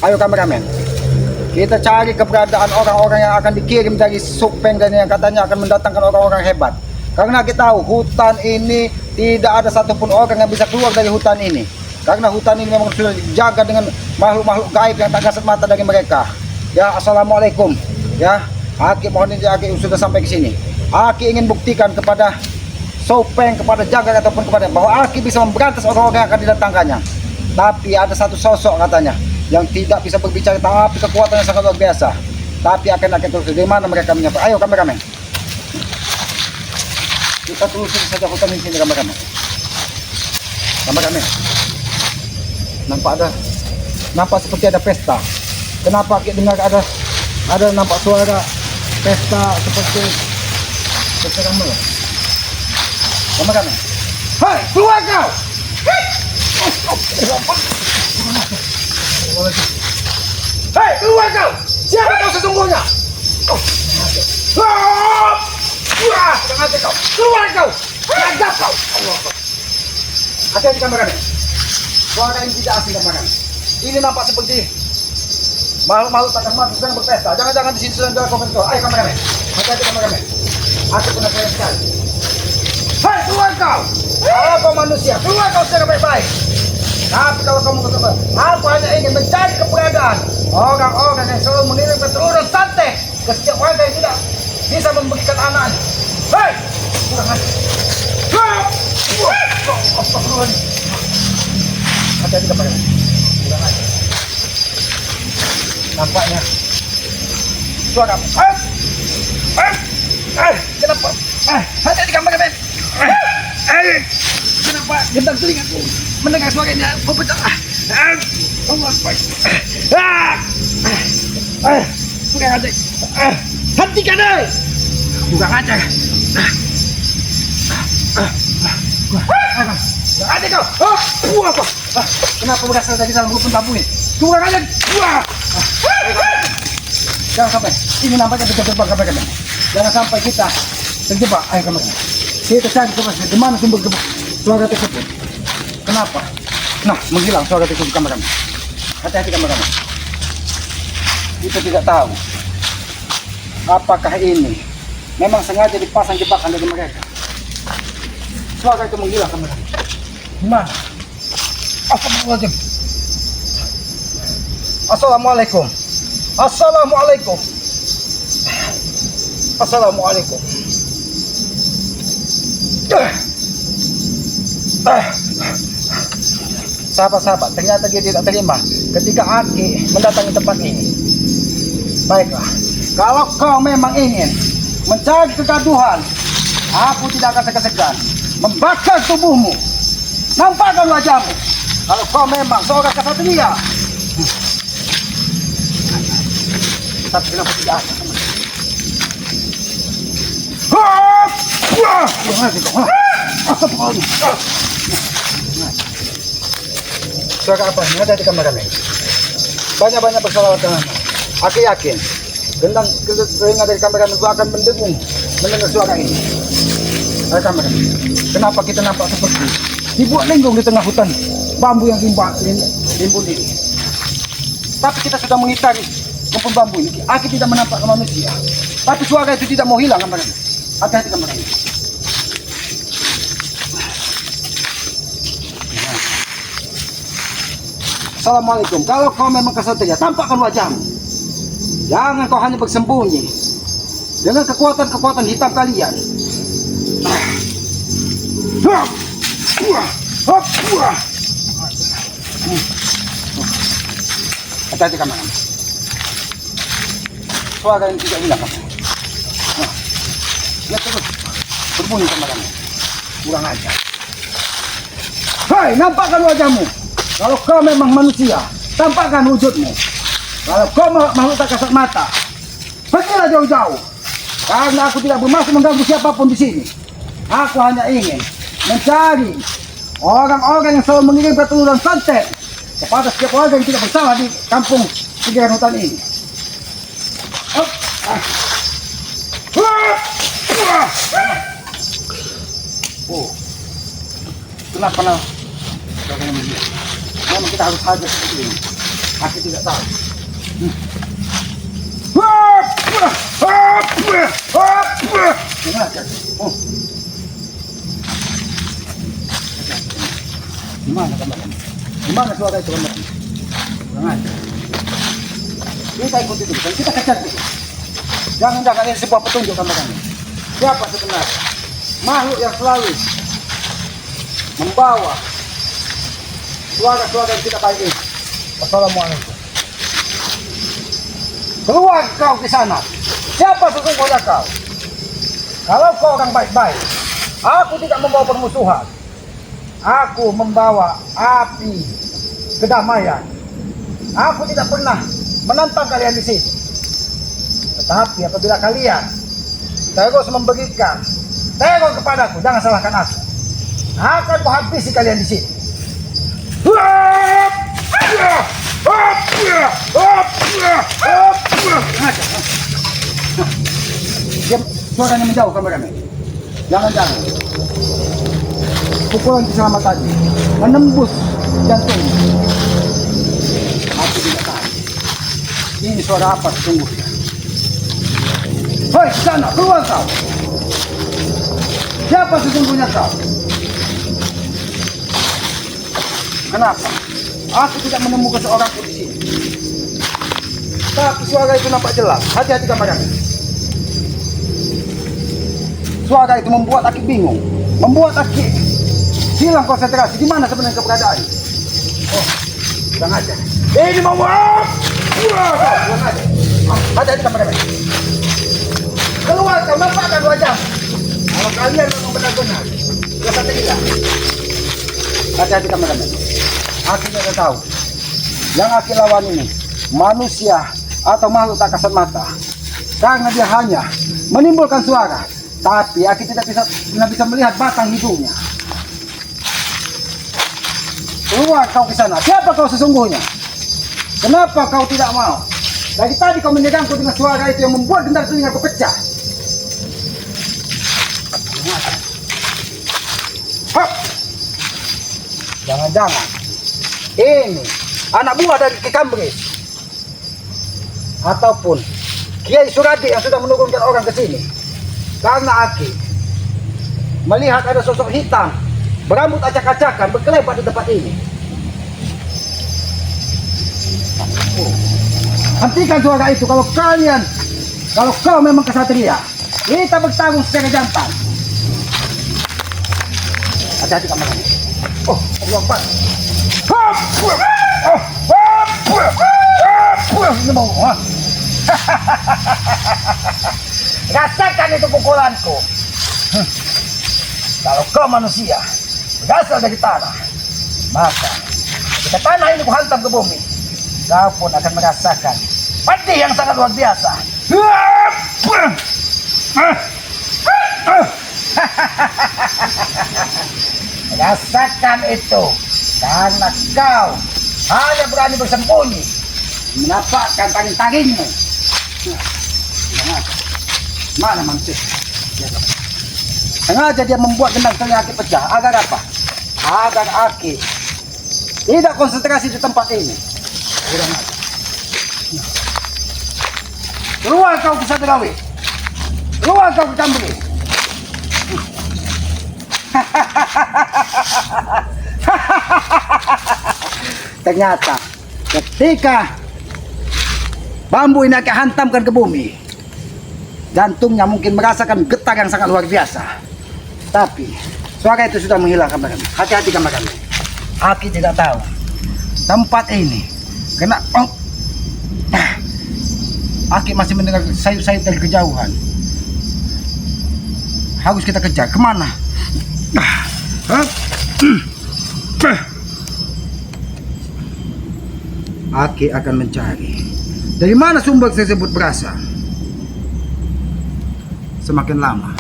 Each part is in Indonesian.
Ayo kameramen, kita cari keberadaan orang-orang yang akan dikirim dari Supeng dan yang katanya akan mendatangkan orang-orang hebat. Karena kita tahu hutan ini tidak ada satupun orang yang bisa keluar dari hutan ini. Karena hutan ini memang sudah dijaga dengan makhluk-makhluk gaib yang tak kasat mata dari mereka. Ya, assalamualaikum. Ya, Aki mohon ini Aki sudah sampai ke sini. Aki ingin buktikan kepada Supeng, kepada Jagat ataupun kepada bahwa Aki bisa memberantas orang-orang yang akan didatangkannya. Tapi ada satu sosok katanya yang tidak bisa berbicara, tapi kekuatannya sangat luar biasa. Tapi akan terus dari mana mereka menyapa? Ayo kameramen, kita telusuri saja hutan di sini kameramen. Kameramen, nampak seperti ada pesta. Kenapa kita dengar ada nampak suara pesta seperti pesta gamelan? Kameramen, hai keluar kau! Hei, keluar kau! Siapa kau sesungguhnya? Jangan hati kau! Keluar kau! Hadap kau! Hati-hati kameramen. Suara ini tidak asing kameramen. Ini nampak seperti makhluk-makhluk tak kasat mata sedang berpesta. Jangan-jangan di sini sedang dalam konvensi. Ayo kameramen. Hati-hati kameramen. Aku penasaran sekali. Hei, keluar kau! Kalau kau manusia, keluar kau secara baik-baik. Tapi kalau kamu ketemu, aku hanya ingin mencari keberadaan orang-orang yang selalu mengirim keturunan santet ke setiap warga yang tidak bisa memberikan anak. Hei, kurang aja. Hati-hati kepada kurang aja. Nampaknya suara. Kenapa? Hati-hati kameramen. Kenapa gendang telingaku mendengar suaranya memecah? Allah Akbar. Kurang ajar. Hentikan deh. Kurang ajar. Kurang ajar kau. Apa? Kenapa berasal dari dalam rukun bambu ini? Kurang ajar. Jangan sampai. Ini nampaknya betul-betul kameramen. Jangan sampai kita terjebak. Ayo kameramen. Kita cari di mana sumber suara tersebut. Kenapa? Nah, menghilang suara tersebut kameramen. Hati-hati kameramen. Kita tidak tahu apakah ini memang sengaja dipasang jebakan dari mereka. Suara itu menghilang kameramen. Gimana? Astagfirullahaladzim. Assalamualaikum. Assalamualaikum. Assalamualaikum. Sahabat-sahabat, ternyata dia tidak terima ketika Aki mendatangi tempat ini. Baiklah, kalau kau memang ingin mencari kegaduhan, aku tidak akan segan-segan membakar tubuhmu. Nampakkan wajahmu. Kalau kau memang seorang kesatria. Tapi kenapa tidak ada? Suara apa ini? Ada di kameramen. Banyak-banyak bersalawat dengan Aki yakin gendang telinga dari kameramen itu akan mendengung mendengar suara ini. Ada kameramen. Kenapa kita nampak seperti dibuat linglung di tengah hutan bambu yang rimbun ini? Tapi kita sudah mengitari rumpun bambu ini. Aki tidak menampakkan manusia. Tapi suara itu tidak mau hilang kameramen. Hati-hati kameramen. Assalamualaikum. Kalau kau memang kesatria, tampakkan wajahmu. Jangan kau hanya bersembunyi dengan kekuatan-kekuatan hitam kalian. Hati-hati kameramen. Suara yang tidak hilang kameramen. Lihat terus berbunyi kameramen. Kurang ajar. Hai, nampakkan wajahmu. Kalau kau memang manusia, tampakkan wujudmu. Kalau kau makhluk tak kasat mata, pergilah jauh-jauh. Karena aku tidak bermaksud mengganggu siapapun di sini. Aku hanya ingin mencari orang-orang yang selalu mengirim keturunan santet kepada setiap warga yang tidak bersalah di kampung pinggiran hutan ini. Kenapa? Memang kita harus hajar seperti ini. Aki tidak tahu. Gimana kamu? Gimana suara itu kamu? Kurang ajar. Kita ikuti dulu, kita kejar dulu. Jangan ini sebuah petunjuk sama kami. Siapa sebenarnya makhluk yang selalu membawa suara-suara yang tidak baik ini? Assalamualaikum. Keluar kau di sana. Siapa sesungguhnya kau? Kalau kau orang baik-baik, aku tidak membawa permusuhan. Aku membawa api kedamaian. Aku tidak pernah menantang kalian di sini. Tetapi apabila kalian terus memberikan teror kepadaku, jangan salahkan aku. Akan kuhabisi kalian di sini. Suaranya menjauh kameramen. Jangan-jangan pukulan keselamatan tadi menembus jantung. Aku tidak tahu ini suara apa sesungguhnya. Hei, sana, keluar kau. Siapa sesungguhnya kau? Kenapa? Aku tidak menemukan seorang pun di sini. Tapi suara itu nampak jelas. Hati-hati kameramen. Suara itu membuat Aki bingung, membuat Aki hilang konsentrasi. Di mana sebenarnya keberadaan? Oh, kurang aja. Ini mau kurang aja. Hati-hati kameramen. Keluar kau, nampakkan wajah. Kalau kalian memang benar-benar biasa tidak. Hati-hati kameramen. Aki tidak tahu yang Aki lawan ini manusia atau makhluk tak kasat mata, karena dia hanya menimbulkan suara, tapi Aki tidak bisa melihat batang hidungnya. Keluar kau ke sana. Siapa kau sesungguhnya? Kenapa kau tidak mau? Dari tadi kau menyerangku dengan suara itu yang membuat gendang telingaku pecah. Jangan-jangan ini anak buah dari Ki Kambris ataupun Kiai Suradi yang sudah menurunkan orang ke sini. Karena Aki melihat ada sosok hitam berambut acak-acakan berkelebat di tempat ini. Hentikan suara itu. Kalau kau memang kesatria, kita bertarung secara jantan. Hati-hati kameramen. Oh, Allah Akbar. Ini mau. Rasakan itu pukulanku. Kalau kau manusia berasal dari tanah, maka ketika tanah ini kuhantam ke bumi, kau pun akan merasakan pedih yang sangat luar biasa. Rasakan itu, karena kau hanya berani bersembunyi menampakkan taring-taringmu. Mana manusia? Sengaja dia membuat gendang telinga Aki pecah. Agar apa? Agar Aki tidak konsentrasi di tempat ini. Keluar kau ke Sadrawi. Keluar kau ke Kambris. Ternyata ketika bambu ini akan hantamkan ke bumi, jantungnya mungkin merasakan getar yang sangat luar biasa. Tapi suara itu sudah menghilang kameramen. Hati-hati kameramen. Aki tidak tahu tempat ini kena. Aki masih mendengar sayup-sayup dari kejauhan. Harus kita kejar. Kemana? Aki akan mencari dari mana sumber tersebut berasal. Semakin lama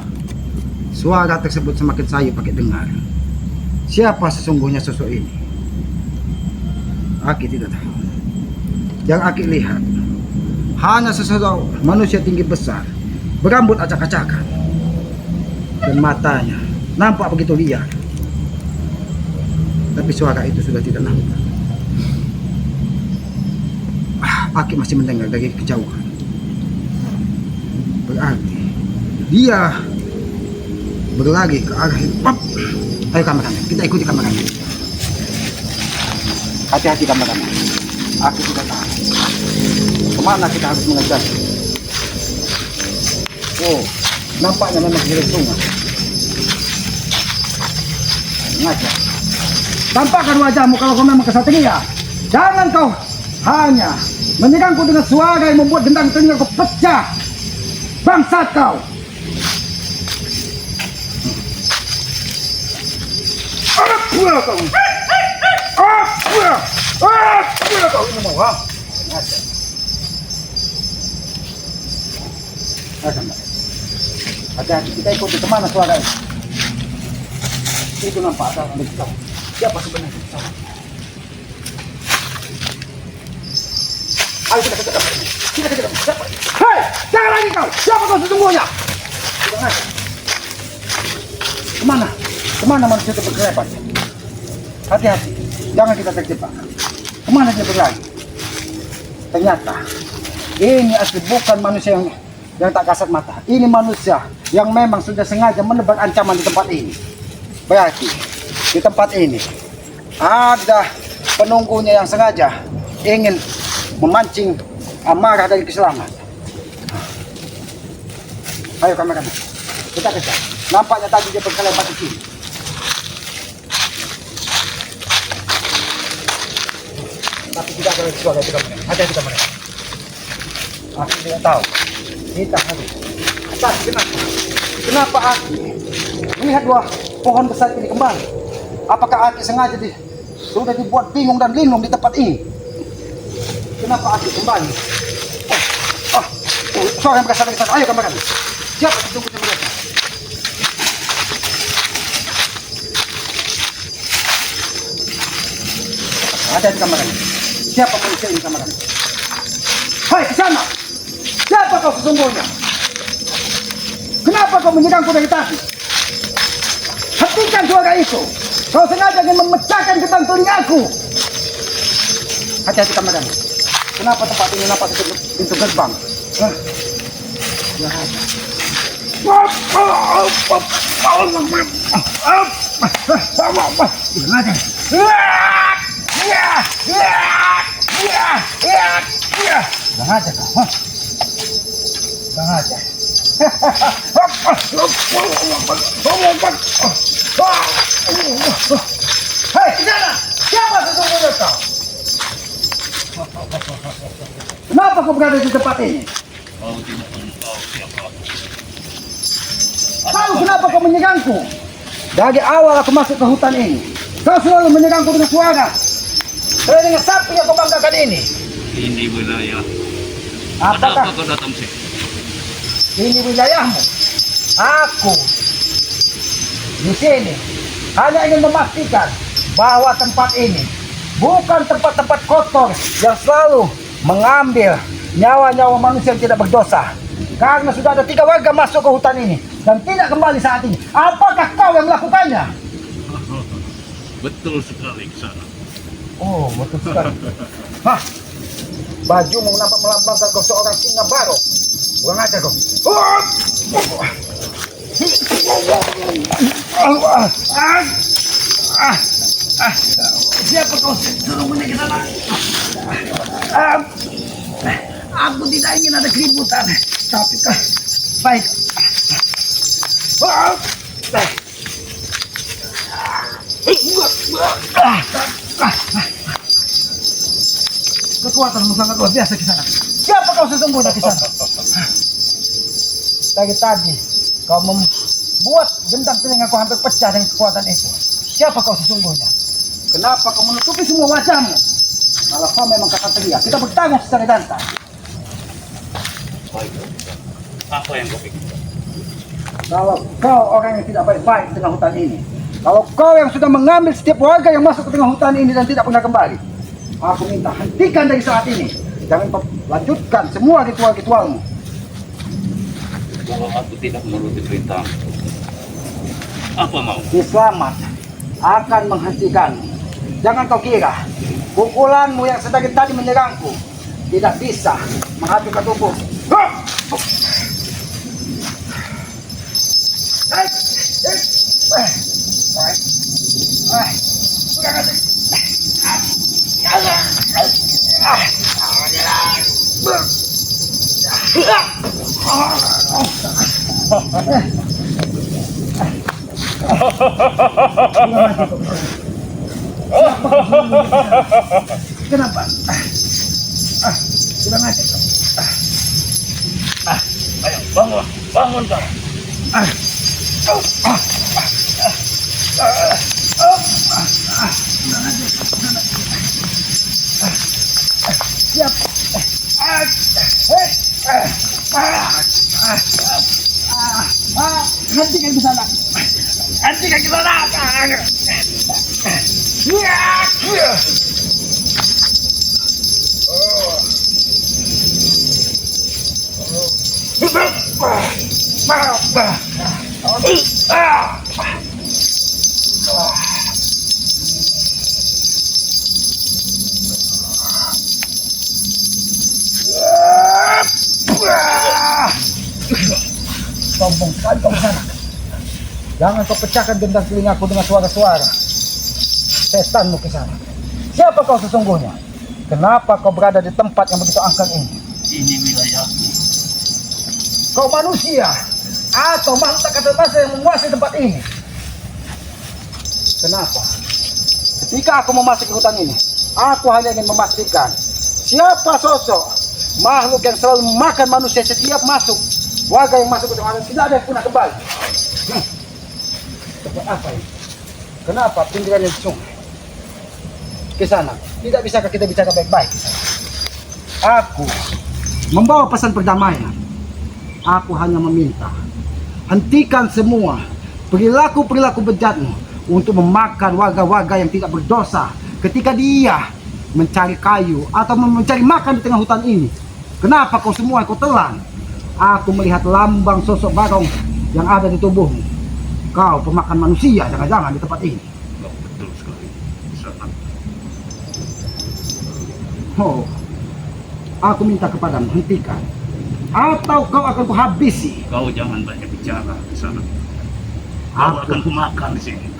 suara tersebut semakin sayup pakai dengar. Siapa sesungguhnya sosok ini? Aki tidak tahu. Yang Aki lihat hanya sesosok manusia tinggi besar, berambut acak-acakan, dan matanya nampak begitu liar. Tapi suara itu sudah tidak nampak. Aki masih mendengar dari kejauhan. Berarti dia berlari ke arah pop. Ayo kameramen, kita ikuti kameramen. Hati-hati kameramen. Aku sudah tahu kemana kita harus mengejar. Oh, nampaknya memang hilir sungai. Ngajar. Tampakkan wajahmu kalau kau memang kesatria. Jangan kau hanya menyerangku dengan suara yang membuat gendang telingaku pecah. Bangsat kau. Apa kau? Apa kau ini mau? Hati-hati, kita ikuti kemana suara itu. Itu nampak ada orang besar. Siapa sebenarnya besar? Ayo kita kejar. Siapa? Hei, jangan lagi kau. Siapa kau sesungguhnya? Kemana? Kemana manusia itu berkelebat? Hati-hati, jangan kita terjebak. Kemana dia berlari? Ternyata ini asli bukan manusia yang tak kasat mata. Ini manusia yang memang sudah sengaja menebar ancaman di tempat ini. Berarti di tempat ini ada penunggunya yang sengaja ingin memancing amarah dari keselamatan. Ayo kameramen, kita kejar. Nampaknya tadi dia berkelebat di sini. Tapi tidak ada suara itu kameramen. Hati-hati kameramen. Aku tidak tahu. Kita harus. Kenapa Aki melihat dua pohon besar ini kembali? Apakah Aki sengaja sudah dibuat bingung dan linglung di tempat ini? Kenapa Aki kembali? Suara yang berasal dari sana. Ayo kameramen. Siapa sesungguhnya mereka? Ada di kameramen. Siapa manusia ini kameramen? Hai, ke sana. Siapa kau sesungguhnya? Kenapa kau menyerangku dari tadi? Hentikan suara itu. Kau sengaja ingin memecahkan getang telingaku. Hati-hati kameramen. Kenapa tempat ini nampak seperti pintu gerbang? Hei, di sana! Siapa sesungguhnya kau? Kenapa kau berada di tempat ini? Kau tidak tahu siapa. Tahu kenapa kau menyerangku? Dari awal aku masuk ke hutan ini, kau selalu menyerangku dengan suara. Dengan sapi yang kau banggakan ini. Ini wilayah. Apakah Ada apa kau datang sini? ini wilayahmu? Aku di sini hanya ingin memastikan bahwa tempat ini bukan tempat-tempat kotor yang selalu mengambil nyawa-nyawa manusia yang tidak berdosa. Karena sudah ada 3 warga masuk ke hutan ini dan tidak kembali saat ini. Apakah kau yang melakukannya? Betul sekali Kisana. Oh, betul sekali. Hah? Bajumu nampak melambangkan kau seorang singa baru. Kurang ajar kau. Siapa kau suruh menaiki sana? Aku tidak ingin ada keributan, tapi baik. Kekuatanmu sangat luar biasa di sana. Siapa kau sesungguhnya di sana? Dari tadi kau membuat gendang telingaku hampir pecah dengan kekuatan itu. Siapa kau sesungguhnya? Kenapa kau menutupi semua wajahmu? Kalau kau memang kesatria, kita bertanya secara ganteng. Baik. Apa yang kau pikirkan? Kalau kau orang yang tidak baik-baik di tengah hutan ini, kalau kau yang sudah mengambil setiap warga yang masuk ke tengah hutan ini dan tidak pernah kembali, aku minta hentikan dari saat ini. Jangan kau lanjutkan semua ritual-ritualmu. Kalau aku tidak menuruti perintah, apa mau? Selamat akan menghentikanmu. Jangan kau kira pukulanmu yang sedari tadi menyerangku tidak bisa mengatur ke tubuh. Kenapa? Sudah ngaji. Ayo, bangun, bangun kau. Siap. Hentikan ke sana. Hentikan ke sana. Sombong sekali kau ke sana. Jangan kau pecahkan gendang telingaku dengan suara-suara. Setanmu ke sana. Siapa kau sesungguhnya? Kenapa kau berada di tempat yang begitu angker ini? Ini wilayah. Kau manusia atau makhluk tak kasat mata yang menguasai tempat ini? Kenapa? Ketika aku memasuki hutan ini, aku hanya ingin memastikan siapa sosok makhluk yang selalu memakan manusia setiap masuk. Warga yang masuk ke tempat ini tidak ada yang punah kembali. Tempat apa ini? Kenapa pinggiran yang sungai? Ke sana. Tidak bisakah kita bicara baik-baik? Aku membawa pesan perdamaian. Aku hanya meminta, hentikan semua perilaku-perilaku bejatmu untuk memakan warga-warga yang tidak berdosa ketika dia mencari kayu atau mencari makan di tengah hutan ini. Kenapa kau semua kau telan? Aku melihat lambang sosok barong yang ada di tubuhmu. Kau pemakan manusia, jangan-jangan di tempat ini. Betul sekali. Sangat. Oh, aku minta kepadamu, hentikan. Atau kau akan kuhabisi. Kau jangan banyak bicara di sana. Kau akan kumakan di sini.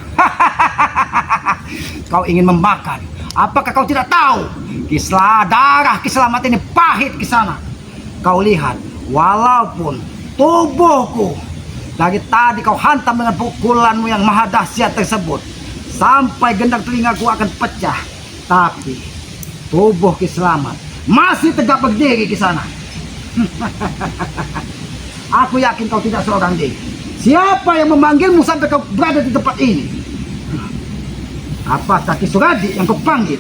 Kau ingin memakan. Apakah kau tidak tahu? Darah keselamatan ini pahit ke sana. Kau lihat, walaupun tubuhku dari tadi kau hantam dengan pukulanmu yang maha dahsyat tersebut, sampai gendang telingaku akan pecah, tapi tubuh Kiselamat masih tegak berdiri di sana. Aku yakin kau tidak seorang diri. Siapa yang memanggilmu sampai kau berada di tempat ini? Apakah Ki Suradi yang kau panggil?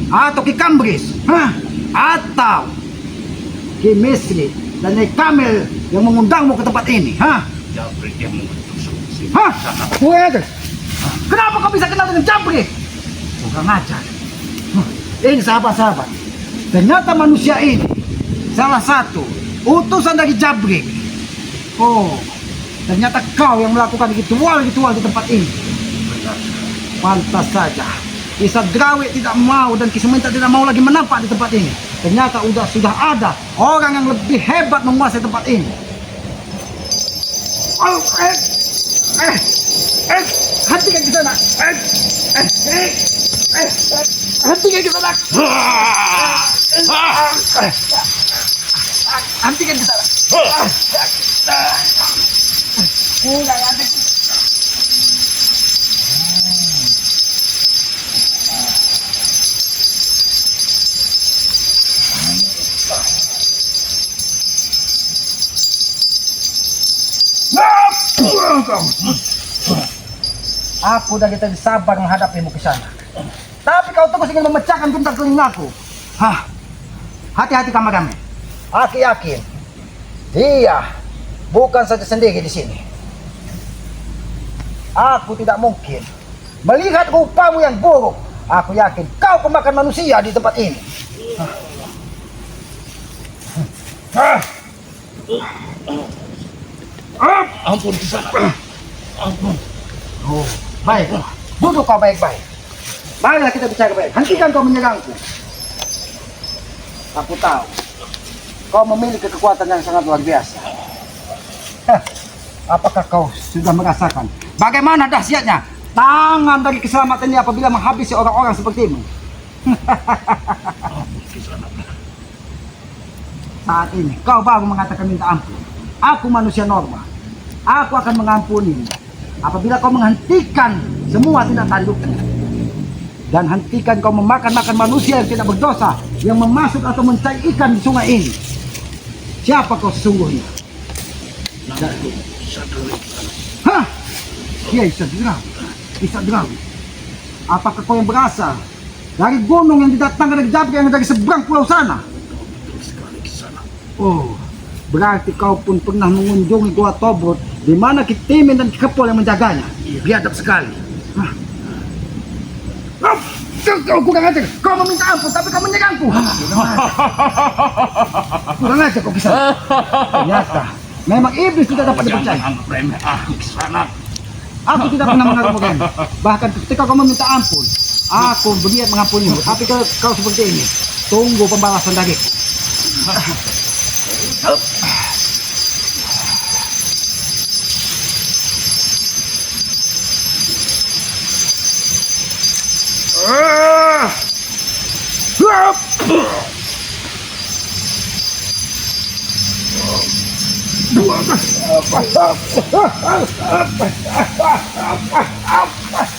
Atau Ki Kambris? Atau Ki Misri dan Nyai Kamil yang mengundangmu ke tempat ini? Jabrik yang mengutusku di sini. Kenapa kau bisa kenal dengan Jabrik? Kurang ajar. Ini sahabat-sahabat, ternyata manusia ini salah satu utusan dari Jabrik. Oh, ternyata kau yang melakukan ritual-ritual di tempat ini. Pantas saja Ki Sadrawi tidak mau dan Ki Suminta tidak mau lagi menampak di tempat ini. Ternyata sudah ada orang yang lebih hebat menguasai tempat ini. Hentikan di sana. Hentikan di sana. Hentikan di sana. Aku udah tidak sabar menghadapimu ke sana. Tapi kau terus ingin memecahkan gendang telingaku. Hati-hati kamu. Aku yakin dia bukan saja sendiri di sini. Aku tidak mungkin melihat rupamu yang buruk. Aku yakin kau pemakan manusia di tempat ini. Ampun di sana. Ampun. Oh, baik. Duduk kau baik-baik. Marilah kita bicara baik. Hentikan kau menyerangku. Aku tahu. Kau memiliki kekuatan yang sangat luar biasa. Hah, apakah kau sudah merasakan bagaimana dahsyatnya tangan dari keselamatan ini apabila menghabisi orang-orang sepertimu? Saat ini kau baru mengatakan minta ampun. Aku manusia normal. Aku akan mengampuni apabila kau menghentikan semua tindak tandukmu. Dan hentikan kau memakan-makan manusia yang tidak berdosa, yang memasuk atau mencari ikan di sungai ini. Siapa kau sesungguhnya? Hah? Kiai Sadrawi. Sadrawi. Apakah kau yang berasal dari gunung yang didatangkan dari Jabri yang dari seberang pulau sana? Oh, berarti kau pun pernah mengunjungi Gua Tobrut di mana Ki Timin dan Ki Kepol yang menjaganya. Biadab sekali. Hah? Kau kurang ajar. Kau meminta ampun tapi kau menyerangku. Kurang ajar kau bisa. Ternyata memang iblis tidak dapat dipercaya. Aku tidak pernah menganggap remeh. Bahkan ketika kau meminta ampun, aku berniat mengampunimu. Tapi kalau kau seperti ini, tunggu pembalasan dariku.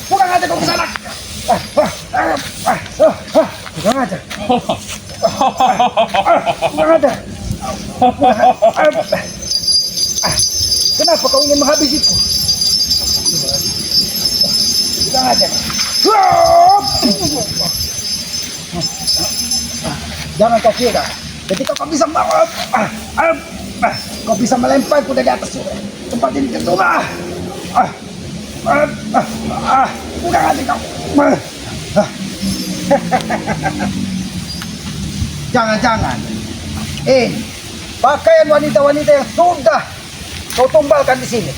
Kurang aja kau kesana. Kurang aja. Kurang aja. Kenapa kau ingin menghabisiku? Kurang aja. Jangan kau kira ketika kau bisa kau bisa melemparku dari atas tempat ini ke rumah. Kurang aja kau. Jangan-jangan ini pakaian wanita-wanita yang sudah kau tumbalkan di sini.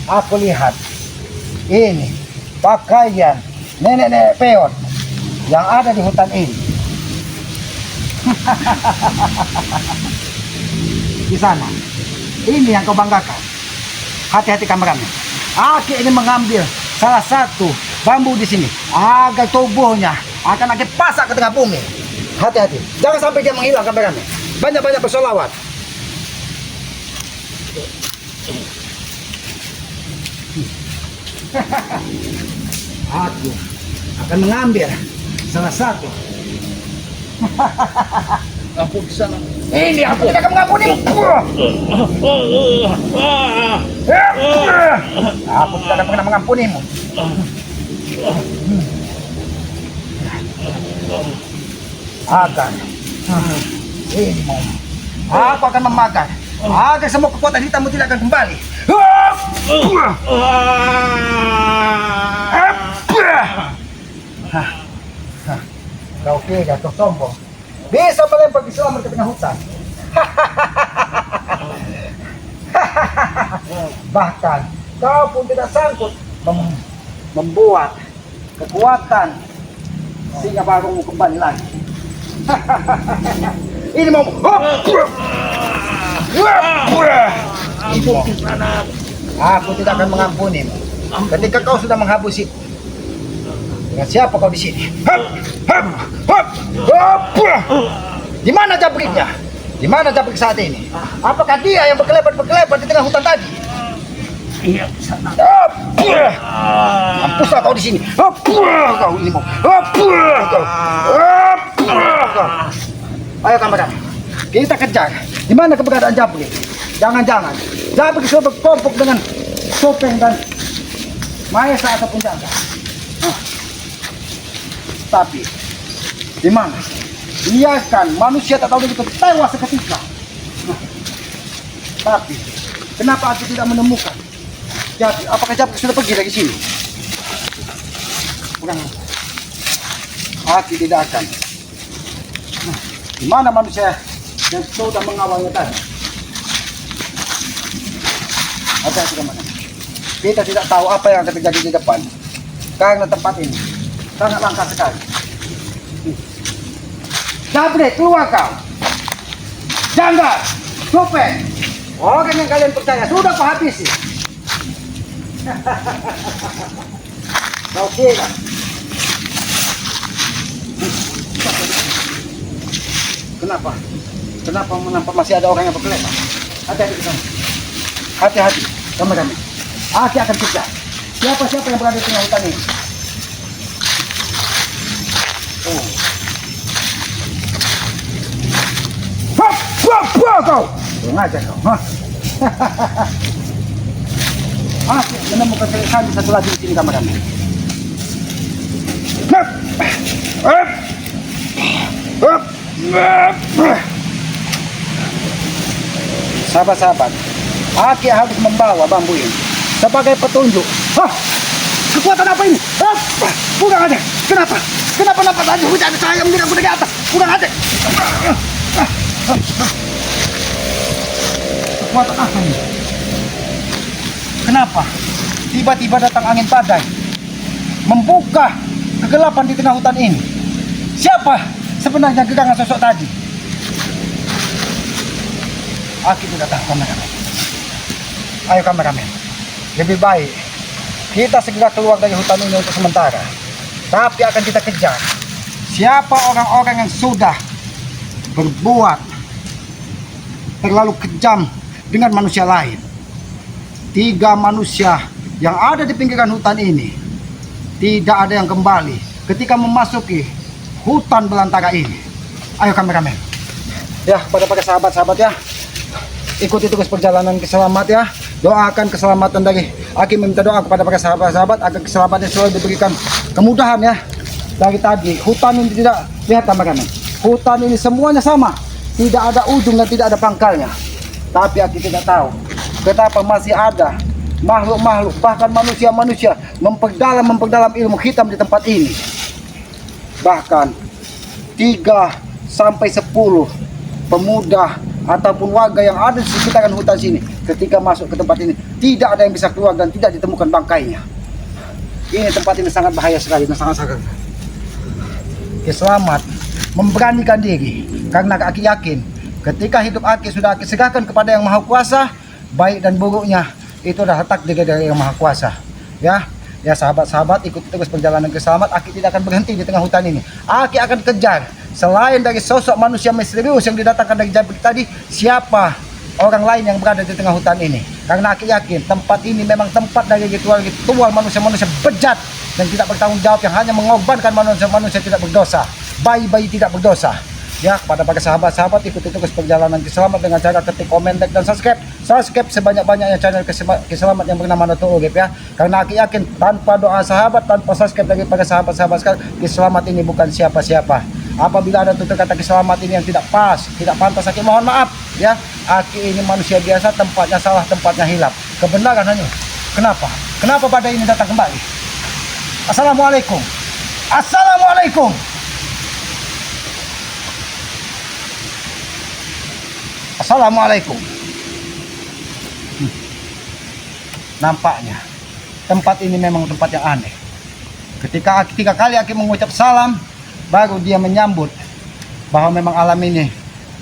Aku lihat ini pakaian nenek-nenek peon yang ada di hutan ini. Di sana, ini yang kau banggakan. Hati-hati kameramen. Aku ingin mengambil salah satu bambu di sini agar tubuhnya akan aku pasak ke tengah bumi. Hati-hati, jangan sampai dia menghilang kameramen. Banyak-banyak bersolawat. Aku akan mengambil salah satu. Aku di sana. Ini aku tidak akan mengampunimu. Aku tidak akan pernah mengampunimu. Akan ini mau. Aku akan memakan agar semua kekuatan hitammu tidak akan kembali. Kau kira kau sombong bisa melempar Islam ke tengah hutan. Bahkan kau pun tidak sanggup membuat kekuatan sehingga barumu kembali lagi. Ini mau. Aku tidak akan mengampunimu ketika kau sudah menghabisi. Dengan siapa kau di sini? Di mana Jabriknya? Di mana Jabrik saat ini? Apakah dia yang berkelebat di tengah hutan tadi? Iya, di sana. Mampuslah kau di sini. Kau ini mau. Ayo kawan, kita kejar. Di mana keberadaan Jabrik? Jangan-jangan Jabrik sudah berkelompok dengan Sopeng dan Maesa ataupun Jaga. Tapi di mana? Biarkan manusia tak tahu begitu tewas seketika. Tapi kenapa aku tidak menemukan? Jadi apakah Jabrik sudah pergi dari sini? Bukan. Aku tidak akan. Di mana manusia yang sudah mengawalnya tadi? Hati-hati kemana? Kita tidak tahu apa yang akan terjadi di depan. Karena tempat ini sangat langka sekali. Jabret, keluar kau. Janggal, Supeng. Orang yang kalian percaya sudah kau habisi. Kau kira kenapa? Kenapa menampak masih ada orang yang berkeleta? Hati-hati ke sana. Hati-hati, kami. Aki akan kejar. Siapa-siapa yang berada di tengah hutan ini. Oh. Wah kau! Kurang ajar kau. Aki menemukan kelesan satu lagi di sini kami. Sahabat-sahabat, Aki harus membawa bambu ini sebagai petunjuk. Hah? Kekuatan apa ini? Kurang aja. Kenapa? Kenapa nampak tadi hujan saya mengira aku dari atas? Kurang aja. Kekuatan apa ini? Kenapa? Tiba-tiba datang angin badai membuka kegelapan di tengah hutan ini. Siapa sebenarnya gegangan sosok tadi? Aki tidak tahu, kameramen. Ayo kameramen, lebih baik kita segera keluar dari hutan ini untuk sementara. Tapi akan kita kejar siapa orang-orang yang sudah berbuat terlalu kejam dengan manusia lain. 3 manusia yang ada di pinggiran hutan ini tidak ada yang kembali ketika memasuki hutan belantara ini. Ayo kameramen. Ya, pada sahabat-sahabat ya, ikuti terus perjalanan selamat ya. Doakan keselamatan dari Aki, meminta doa kepada para sahabat-sahabat agar keselamatan selalu diberikan kemudahan ya. Dari tadi hutan ini tidak, lihat kameramen, hutan ini semuanya sama, tidak ada ujung dan tidak ada pangkalnya. Tapi Aki tidak tahu betapa masih ada makhluk-makhluk, bahkan manusia-manusia memperdalam ilmu hitam di tempat ini. Bahkan 3 sampai 10 pemuda ataupun warga yang ada di sekitaran hutan sini ketika masuk ke tempat ini tidak ada yang bisa keluar dan tidak ditemukan bangkainya. Ini tempat ini sangat bahaya sekali dan sangat-sangat. Selamat memberanikan diri karena Aki yakin ketika hidup Aki sudah Aki serahkan kepada Yang Maha Kuasa, baik dan buruknya itu adalah takdir dari Yang Maha Kuasa. Ya sahabat-sahabat, ikuti terus perjalanan ke selamat. Aki tidak akan berhenti di tengah hutan ini. Aki akan kejar selain dari sosok manusia misterius yang didatangkan dari Jabrik tadi, siapa orang lain yang berada di tengah hutan ini. Karena Aki yakin tempat ini memang tempat dari ritual manusia-manusia bejat dan tidak bertanggung jawab yang hanya mengorbankan manusia-manusia tidak berdosa, bayi-bayi tidak berdosa. Ya, kepada para sahabat-sahabat, ikuti terus perjalanan Kiselamat dengan cara ketik, komen, like, dan subscribe. Subscribe sebanyak-banyaknya channel Kiselamat yang bernama Dato' Urip ya. Karena Aki yakin tanpa doa sahabat, tanpa subscribe dari para sahabat-sahabat sekalian, Kiselamat ini bukan siapa-siapa. Apabila ada tutur kata Kiselamat ini yang tidak pas, tidak pantas, Aki mohon maaf ya. Aki ini manusia biasa, tempatnya salah, tempatnya hilap. Kebenaran hanya. Kenapa? Kenapa badai ini datang kembali? Assalamualaikum. Assalamualaikum. Assalamualaikum. Nampaknya tempat ini memang tempat yang aneh. Ketika 3 kali Aki mengucap salam, baru dia menyambut bahwa memang alam ini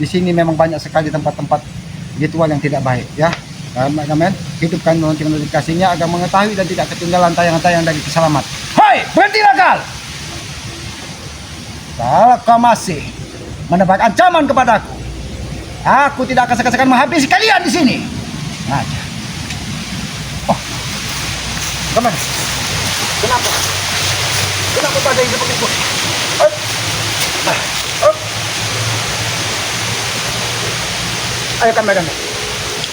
di sini memang banyak sekali tempat-tempat ritual yang tidak baik ya. Kameramen, hidupkan lonceng notifikasinya agar mengetahui dan tidak ketinggalan tayangan-tayangan dari Kiselamat. Hai, berhenti nakal! Kalau kau masih menebar ancaman kepadaku, aku tidak akan segan-segan menghabisi kalian di sini. Aja. Oh, kemana? Kenapa? Kenapa badai seperti itu? Ayo kameramen,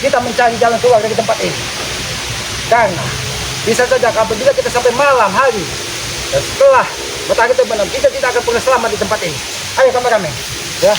kita mencari jalan keluar dari tempat ini. Karena bisa saja apabila kita sampai malam hari dan setelah matahari terbenam, kita tidak akan pernah selamat di tempat ini. Ayo kameramen, ya.